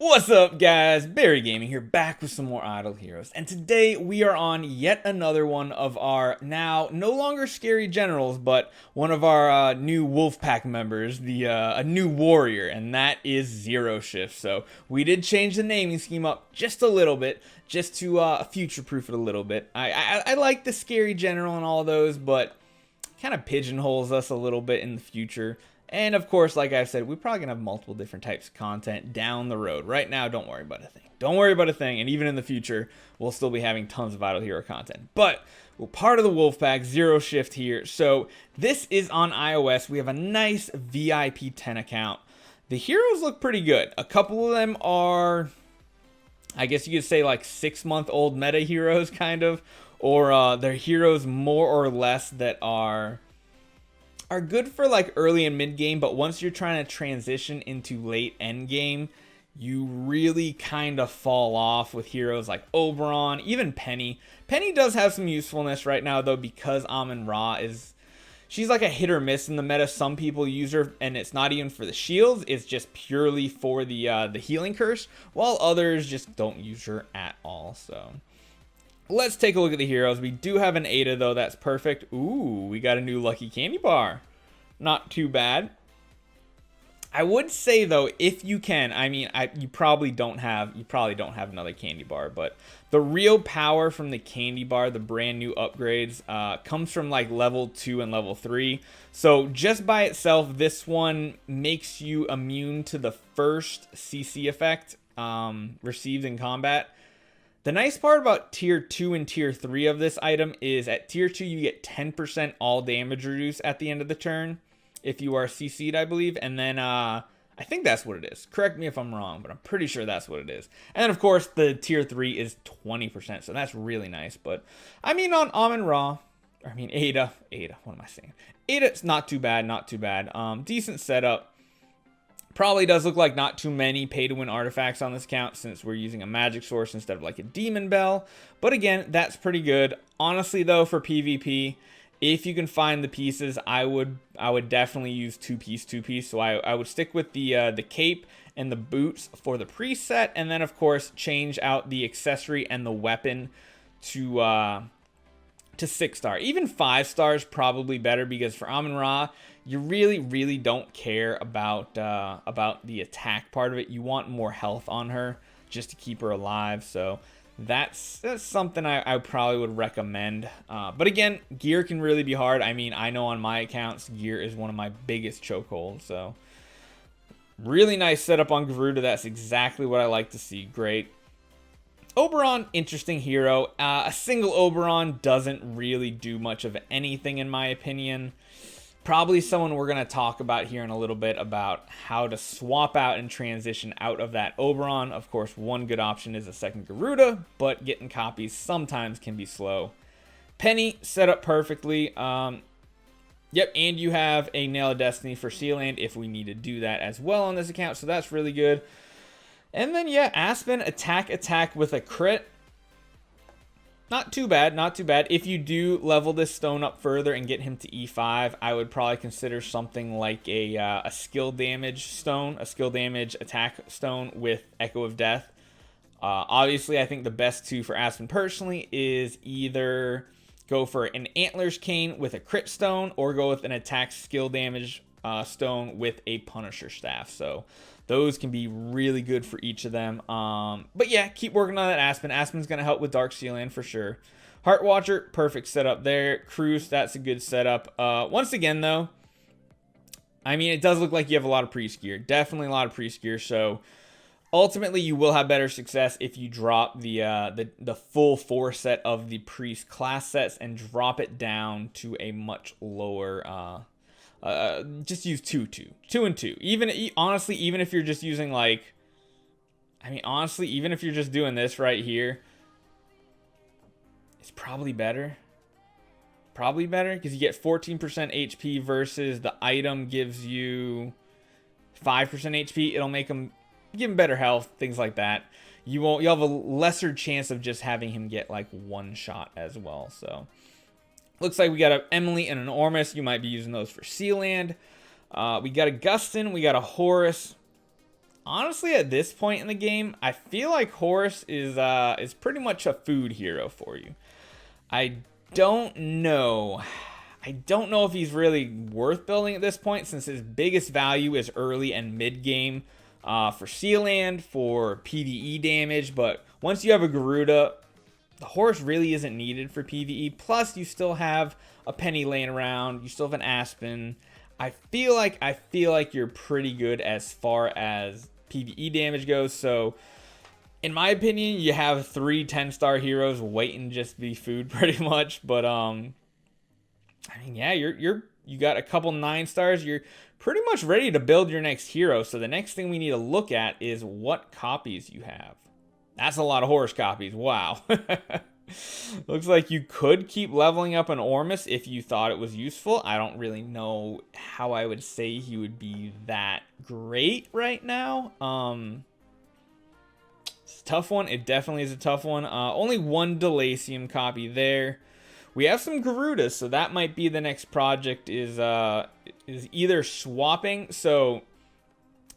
What's up, guys? Barry Gaming here, back with some more Idle Heroes, and today we are on yet another one of our now no longer scary generals, but one of our new Wolfpack members, a new warrior, and that is ZeroShift. So we did change the naming scheme up just a little bit, just to future-proof it a little bit. I like the scary general and all those, but kind of pigeonholes us a little bit in the future. And of course, like I said, we're probably going to have multiple different types of content down the road. Right now, don't worry about a thing. Don't worry about a thing. And even in the future, we'll still be having tons of Idle Hero content. But we're part of the Wolfpack, ZeroShift here. So this is on iOS. We have a nice VIP 10 account. The heroes look pretty good. A couple of them are, I guess you could say, like 6-month-old meta heroes, kind of. Or they're heroes more or less that are good for like early and mid game, but once you're trying to transition into late end game, you really kind of fall off with heroes like Oberon, even Penny. Penny does have some usefulness right now though, because Amun-Ra she's like a hit or miss in the meta. Some people use her and it's not even for the shields, it's just purely for the healing curse, while others just don't use her at all. So let's take a look at the heroes. We do have an Ada though, that's perfect. Ooh, we got a new lucky candy bar. Not too bad. I would say though, if you can, I mean, you probably don't have another candy bar, but the real power from the candy bar, the brand new upgrades, comes from like level 2 and level 3. So just by itself, this one makes you immune to the first CC effect received in combat. The nice part about tier 2 and tier 3 of this item is at tier 2 you get 10% all damage reduce at the end of the turn if you are CC'd, I believe. And then I think that's what it is. Correct me if I'm wrong, but I'm pretty sure that's what it is. And then of course the tier 3 is 20%, so that's really nice. But I mean on Amun-Ra, I mean Ada, what am I saying? Ada's not too bad, not too bad. Decent setup. Probably does look like not too many pay-to-win artifacts on this account since we're using a magic source instead of like a demon bell. But again, that's pretty good. Honestly though, for PvP, if you can find the pieces, I would definitely use two-piece. So I would stick with the cape and the boots for the preset, and then of course change out the accessory and the weapon to 6-star. Even 5 stars probably better, because for Amun-Ra, you really don't care about the attack part of it. You want more health on her just to keep her alive. So that's something I probably would recommend. But again, gear can really be hard. I mean, I know on my accounts, gear is one of my biggest chokeholds. So really nice setup on Garuda. That's exactly what I like to see. Great. Oberon, interesting hero. A single Oberon doesn't really do much of anything in my opinion. Probably someone we're going to talk about here in a little bit about how to swap out and transition out of that Oberon. Of course, one good option is a second Garuda, but getting copies sometimes can be slow. Penny set up perfectly. Yep, and you have a Nail of Destiny for Sealand if we need to do that as well on this account, so that's really good. And then, yeah, Aspen, attack with a crit. Not too bad, not too bad. If you do level this stone up further and get him to E5, I would probably consider something like a skill damage stone, a skill damage attack stone with Echo of Death. Obviously, I think the best two for Aspen personally is either go for an Antlers Cane with a crit stone, or go with an attack skill damage stone with a Punisher Staff. So those can be really good for each of them. But yeah, keep working on that Aspen. Aspen's going to help with Dark Sealand for sure. Heart Watcher, perfect setup there. Cruise, that's a good setup. Once again, though, I mean, it does look like you have a lot of priest gear. Definitely a lot of priest gear. So ultimately, you will have better success if you drop the full 4 set of the priest class sets and drop it down to a much lower just use 2 and 2. Honestly, even if you're just using like, I mean, honestly, even if you're just doing this right here, it's probably better. Probably better because you get 14% HP versus the item gives you 5% HP. It'll make him give him better health, things like that. You'll have a lesser chance of just having him get like one shot as well. So looks like we got an Emily and an Ormus. You might be using those for Sealand. We got a Gustin. We got a Horus. Honestly, at this point in the game, I feel like Horus is pretty much a food hero for you. I don't know. I don't know if he's really worth building at this point, since his biggest value is early and mid game for Sealand, for PvE damage. But once you have a Garuda, the Horus really isn't needed for PvE. Plus, you still have a Penny laying around. You still have an Aspen. I feel like you're pretty good as far as PvE damage goes. So, in my opinion, you have 3 10-star heroes waiting just to be food pretty much. But I mean, yeah, you got a couple 9 stars. You're pretty much ready to build your next hero. So the next thing we need to look at is what copies you have. That's a lot of Horus copies. Wow. Looks like you could keep leveling up an Ormus if you thought it was useful. I don't really know how I would say he would be that great right now. It's a tough one. It definitely is a tough one. Only 1 Delacium copy there. We have some Garudas, so that might be the next project is either swapping. So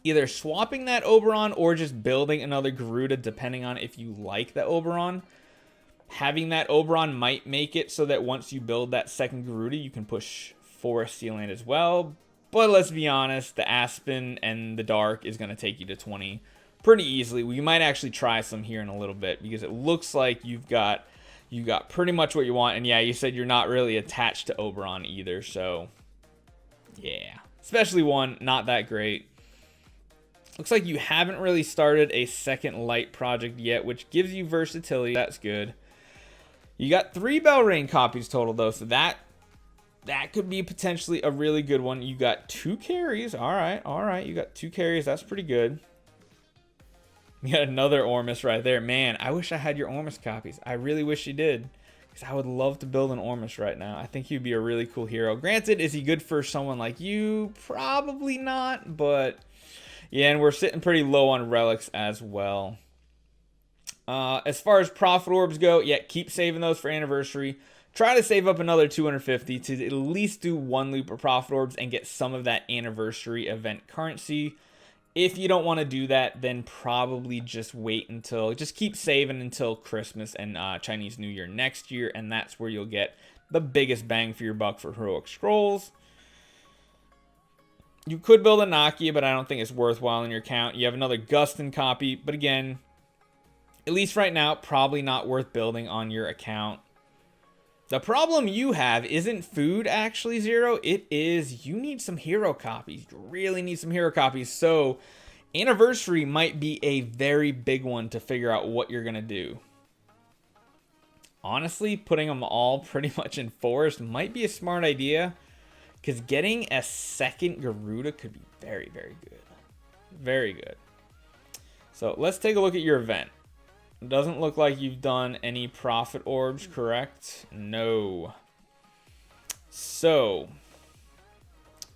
either swapping that Oberon or just building another Garuda, depending on if you like the Oberon. Having that Oberon might make it so that once you build that second Garuda, you can push Forest Sealand as well. But let's be honest, the Aspen and the Dark is going to take you to 20 pretty easily. We might actually try some here in a little bit, because it looks like you got pretty much what you want. And yeah, you said you're not really attached to Oberon either, so yeah. Especially 1, not that great. Looks like you haven't really started a second light project yet, which gives you versatility. That's good. You got 3 Belrain copies total, though, so that could be potentially a really good one. You got 2 carries. All right. You got 2 carries. That's pretty good. You got another Ormus right there. Man, I wish I had your Ormus copies. I really wish you did, because I would love to build an Ormus right now. I think he'd be a really cool hero. Granted, is he good for someone like you? Probably not, but yeah, and we're sitting pretty low on relics as well. As far as profit orbs go, yeah, keep saving those for anniversary. Try to save up another 250 to at least do 1 loop of profit orbs and get some of that anniversary event currency. If you don't want to do that, then probably just keep saving until Christmas and Chinese New Year next year, and that's where you'll get the biggest bang for your buck for heroic scrolls. You could build a Nakia, but I don't think it's worthwhile in your account. You have another Gustin copy, but again, at least right now, probably not worth building on your account. The problem you have isn't food, actually, Zero. It is you need some hero copies. You really need some hero copies. So anniversary might be a very big one to figure out what you're going to do. Honestly, putting them all pretty much in Forest might be a smart idea, because getting a second Garuda could be very, very good. Very good. So let's take a look at your event. Doesn't look like you've done any profit orbs, correct? No. So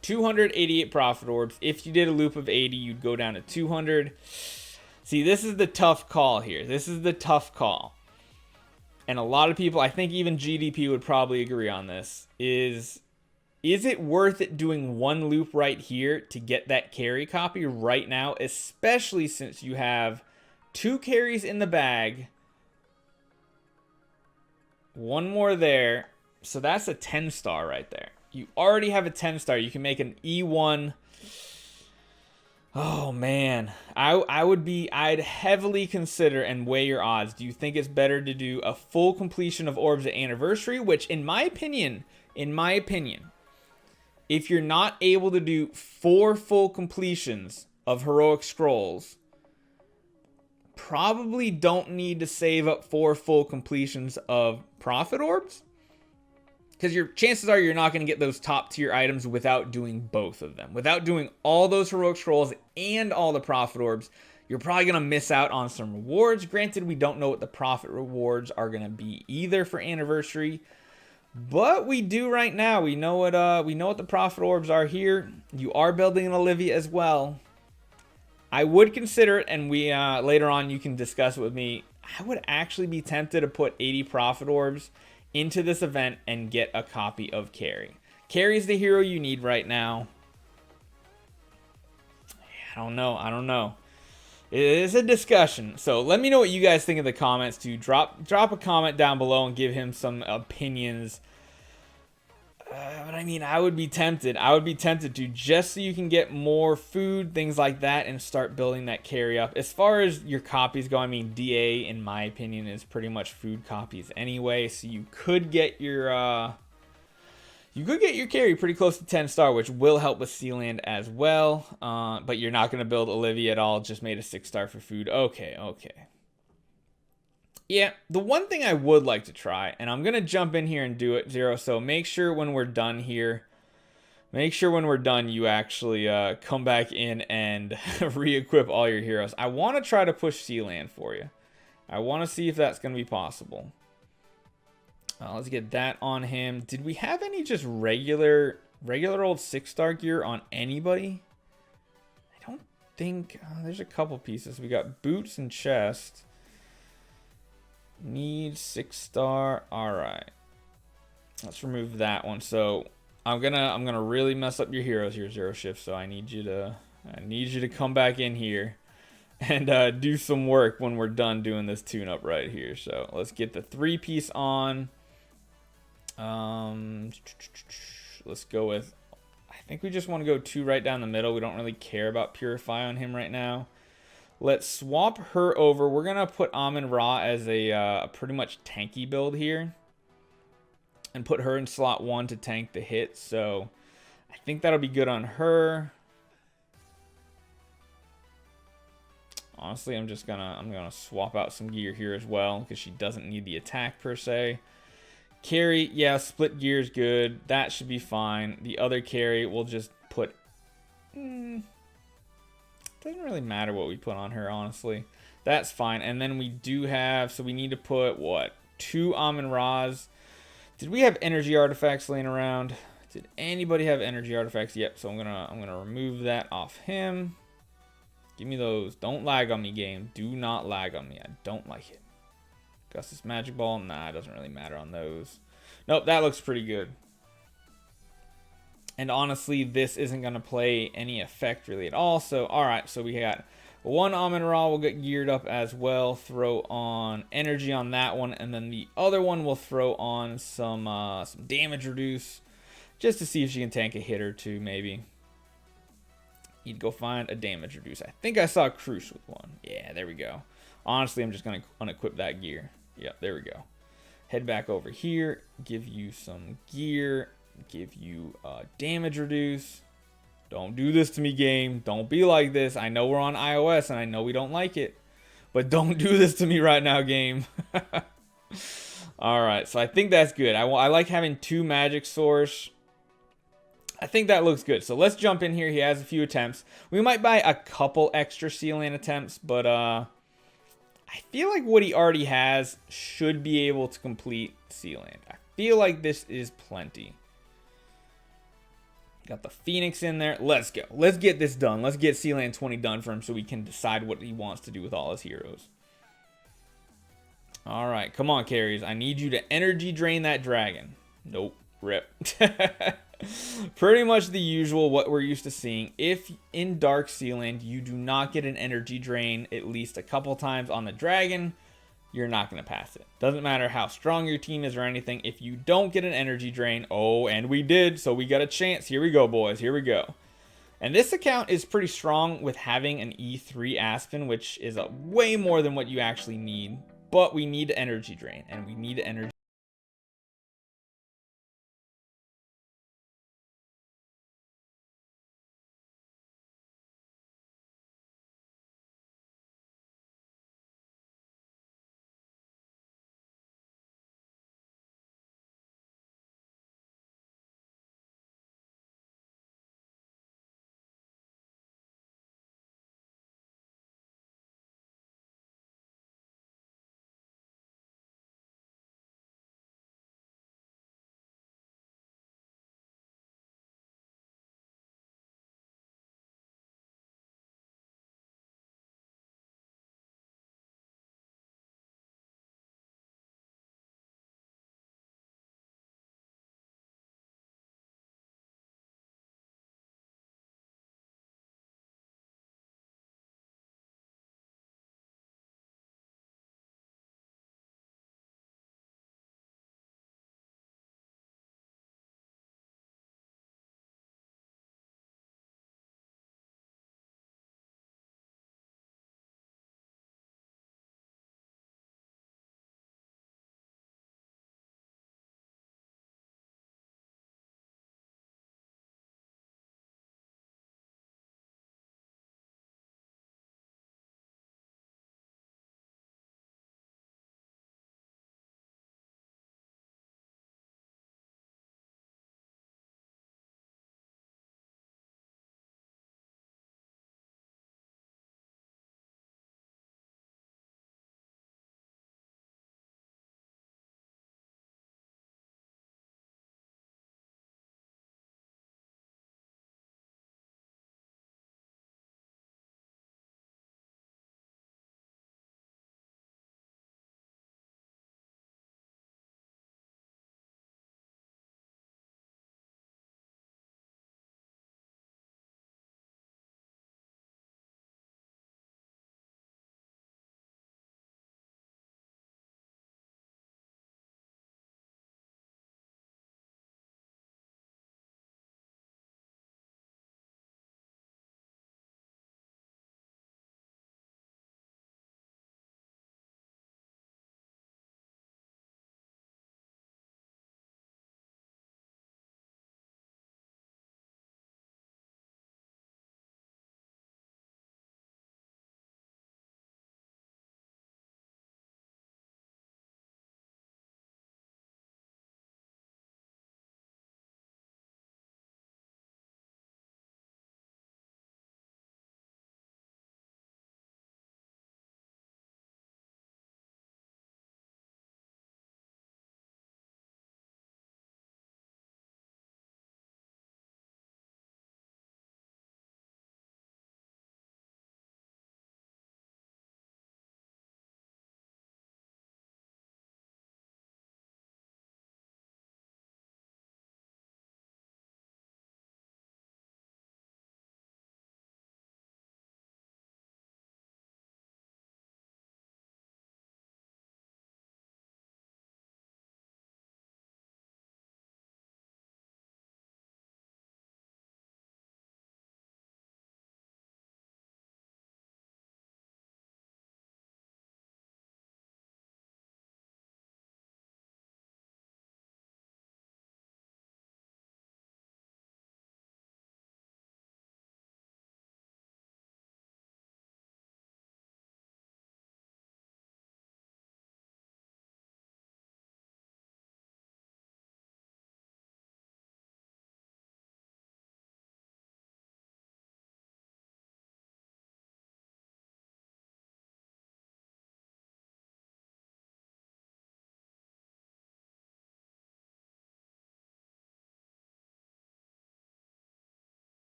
288 profit orbs. If you did a loop of 80, you'd go down to 200. See, this is the tough call here. This is the tough call. And a lot of people, I think even GDP would probably agree on this, is it worth it doing 1 loop right here to get that carry copy right now, especially since you have 2 carries in the bag, 1 more there, so that's a 10-star right there. You already have a 10-star. You can make an E1. Oh man, I'd heavily consider and weigh your odds. Do you think it's better to do a full completion of orbs at anniversary, which in my opinion, if you're not able to do 4 full completions of heroic scrolls, probably don't need to save up 4 full completions of profit orbs, because your chances are you're not going to get those top tier items without doing both of them. Without doing all those heroic scrolls and all the profit orbs, you're probably going to miss out on some rewards. Granted, we don't know what the profit rewards are going to be either for anniversary, but we do right now. We know what the profit orbs are here. You are building an Olivia as well. I would consider it, and we later on you can discuss it with me. I would actually be tempted to put 80 profit orbs into this event and get a copy of Carrie. Carrie's the hero you need right now. I don't know. It is a discussion. So let me know what you guys think in the comments too. Drop a comment down below and give him some opinions. But I mean, I would be tempted. I would be tempted to, just so you can get more food, things like that, and start building that carry up. As far as your copies go, I mean, DA, in my opinion, is pretty much food copies anyway. So you could get your carry pretty close to 10 star, which will help with Sealand as well. But you're not going to build Olivia at all. Just made a 6 star for food. Okay, okay. Yeah, the one thing I would like to try, and I'm going to jump in here and do it, Zero, so make sure when we're done here, you actually come back in and re-equip all your heroes. I want to try to push Sealand for you. I want to see if that's going to be possible. Let's get that on him. Did we have any just regular old 6-star gear on anybody? I don't think. There's a couple pieces. We got boots and chest. Need 6-star. All right. Let's remove that one. So I'm gonna really mess up your heroes here, ZeroShift. So I need you to come back in here and do some work when we're done doing this tune-up right here. So let's get the 3-piece on. Let's go with. I think we just want to go 2 right down the middle. We don't really care about Purify on him right now. Let's swap her over. We're going to put Amun-Ra as a pretty much tanky build here. And put her in slot 1 to tank the hit. So I think that'll be good on her. Honestly, I'm gonna swap out some gear here as well, because she doesn't need the attack per se. Carrie, yeah, split gear is good. That should be fine. The other carry, we'll just put... doesn't really matter what we put on her, honestly. That's fine. And then we do have... So we need to put, what? 2 Amun-Ras. Did we have energy artifacts laying around? Did anybody have energy artifacts? Yep, so I'm gonna remove that off him. Give me those. Don't lag on me, game. Do not lag on me. I don't like it. Gus's Magic Ball. Nah, it doesn't really matter on those. Nope, that looks pretty good. And honestly, this isn't going to play any effect really at all. So, alright, so we got 1 Amun-Ra will get geared up as well. Throw on energy on that one. And then the other one will throw on some damage reduce. Just to see if she can tank a hit or two, maybe. Need to go find a damage reduce. I think I saw Crush with one. Yeah, there we go. Honestly, I'm just going to unequip that gear. Yep, there we go. Head back over here. Give you some gear. Give you damage reduce. Don't do this to me, game. Don't be like this. I know we're on iOS and I know we don't like it. But don't do this to me right now, game. Alright, so I think that's good. I like having 2 magic source. I think that looks good. So let's jump in here. He has a few attempts. We might buy a couple extra Sealand attempts, but I feel like what he already has should be able to complete Sealand. I feel like this is plenty. Got the Phoenix in there. Let's go. Let's get this done. Let's get Sealand 20 done for him so we can decide what he wants to do with all his heroes. All right, come on, carries. I need you to energy drain that dragon. Nope. Rip. Pretty much the usual, what we're used to seeing. If in Dark Sealand you do not get an energy drain at least a couple times on the dragon, you're not going to pass it. Doesn't matter how strong your team is or anything. If you don't get an energy drain, oh, and we did, so we got a chance. Here we go, boys. Here we go. And this account is pretty strong with having an E3 Aspen, which is way more than what you actually need. But we need energy drain, and we need energy.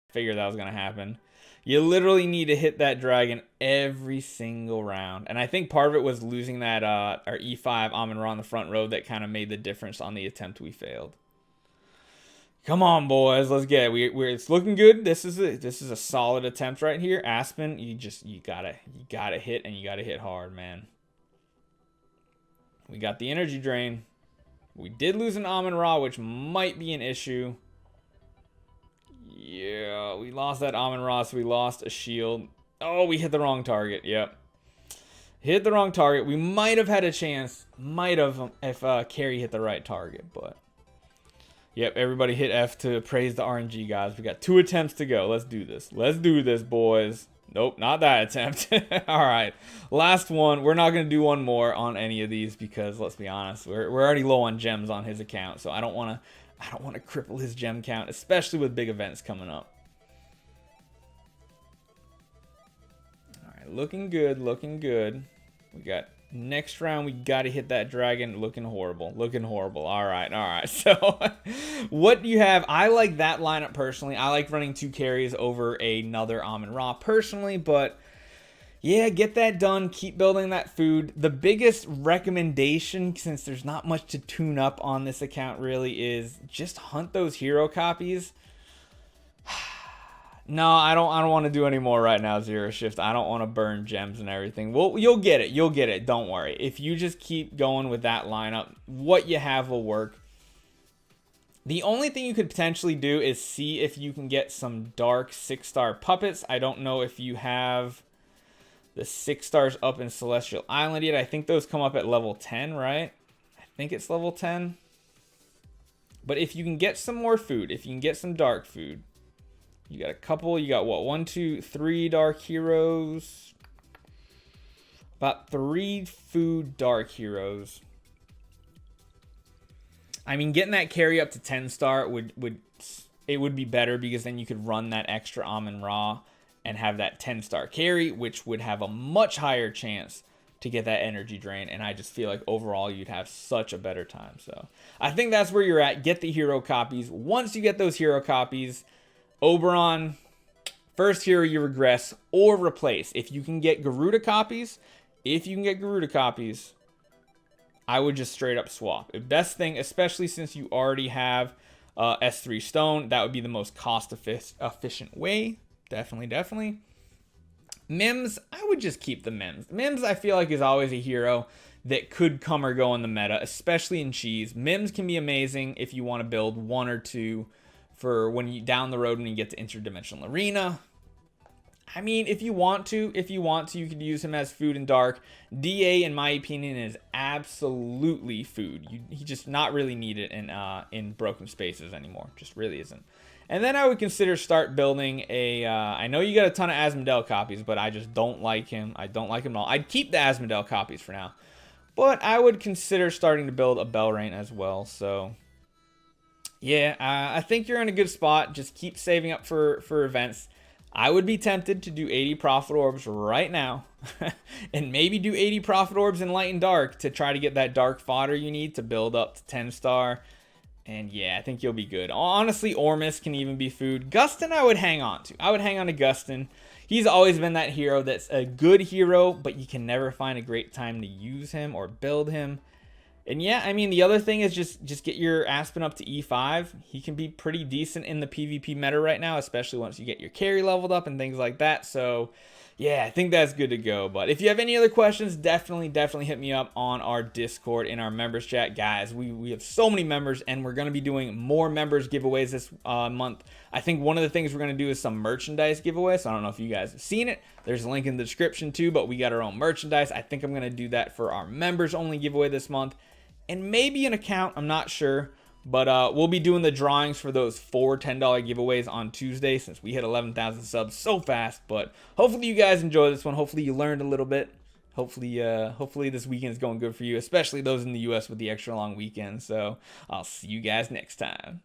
Figured that was going to happen. You literally need to hit that dragon every single round. And I think part of it was losing that our E5 Amon-Ra on the front row that kind of made the difference on the attempt we failed. Come on, boys, let's get it. It's looking good. This is a solid attempt right here. Aspen, you gotta hit, and you gotta hit hard, man. We got the energy drain. We did lose an Amon-Ra, which might be an issue. Yeah, we lost that Amon-Ra, so we lost a shield. Oh, we hit the wrong target. Yep. Hit the wrong target. We might have had a chance. Might have if Carrie hit the right target, but... Yep, everybody hit F to praise the RNG, guys. We got 2 attempts to go. Let's do this. Let's do this, boys. Nope, not that attempt. All right, last one. We're not going to do one more on any of these because, let's be honest, we're already low on gems on his account, so I don't want to cripple his gem count, especially with big events coming up. All right, looking good, looking good. We got next round. We got to hit that dragon. Looking horrible, looking horrible. All right. So what do you have? I like that lineup personally. I like running 2 carries over another Amon-Ra personally, but yeah, get that done. Keep building that food. The biggest recommendation, since there's not much to tune up on this account really, is just hunt those hero copies. No, I don't want to do any more right now, ZeroShift. I don't want to burn gems and everything. Well, you'll get it. You'll get it. Don't worry. If you just keep going with that lineup, what you have will work. The only thing you could potentially do is see if you can get some dark 6-star puppets. I don't know if you have the 6 stars up in Celestial Island yet. I think those come up at level 10, right? I think it's level 10. But if you can get some more food, if you can get some dark food, you got a couple. You got what? 1, 2, 3 dark heroes. About 3 food dark heroes. I mean, getting that carry up to 10-star would be better because then you could run that extra Amon-Ra and have that 10-star carry, which would have a much higher chance to get that energy drain. And I just feel like overall you'd have such a better time. So I think that's where you're at. Get the hero copies. Once you get those hero copies, Oberon, first hero you regress or replace. If you can get Garuda copies, I would just straight up swap. The best thing, especially since you already have S3 stone, that would be the most cost efficient way. Definitely. Mims, I would just keep the Mims. Mims, I feel like, is always a hero that could come or go in the meta, especially in cheese. Mims can be amazing if you want to build 1 or 2 for when you down the road when you get to interdimensional arena. I mean, if you want to, you could use him as food in dark. DA, in my opinion, is absolutely food. He just not really needed in broken spaces anymore. Just really isn't. And then I would consider start building a. I know you got a ton of Asmodel copies, but I just don't like him. I don't like him at all. I'd keep the Asmodel copies for now, but I would consider starting to build a Belrain as well. So yeah, I think you're in a good spot. Just keep saving up for events. I would be tempted to do 80 Prophet Orbs right now and maybe do 80 Prophet Orbs in Light and Dark to try to get that dark fodder you need to build up to 10-star. And yeah, I think you'll be good. Honestly, Ormus can even be food. Gustin, I would hang on to. I would hang on to Gustin. He's always been that hero that's a good hero, but you can never find a great time to use him or build him. And yeah, I mean, the other thing is just get your Aspen up to E5. He can be pretty decent in the PvP meta right now, especially once you get your carry leveled up and things like that. So yeah, I think that's good to go. But if you have any other questions, definitely hit me up on our Discord in our members chat. Guys, we have so many members, and we're going to be doing more members giveaways this month. I think one of the things we're going to do is some merchandise giveaways. So I don't know if you guys have seen it. There's a link in the description too, but we got our own merchandise. I think I'm going to do that for our members only giveaway this month. And maybe an account, I'm not sure. But we'll be doing the drawings for those 4 $10 giveaways on Tuesday since we hit 11,000 subs so fast. But hopefully you guys enjoy this one. Hopefully you learned a little bit. Hopefully this weekend is going good for you, especially those in the US with the extra long weekend. So I'll see you guys next time.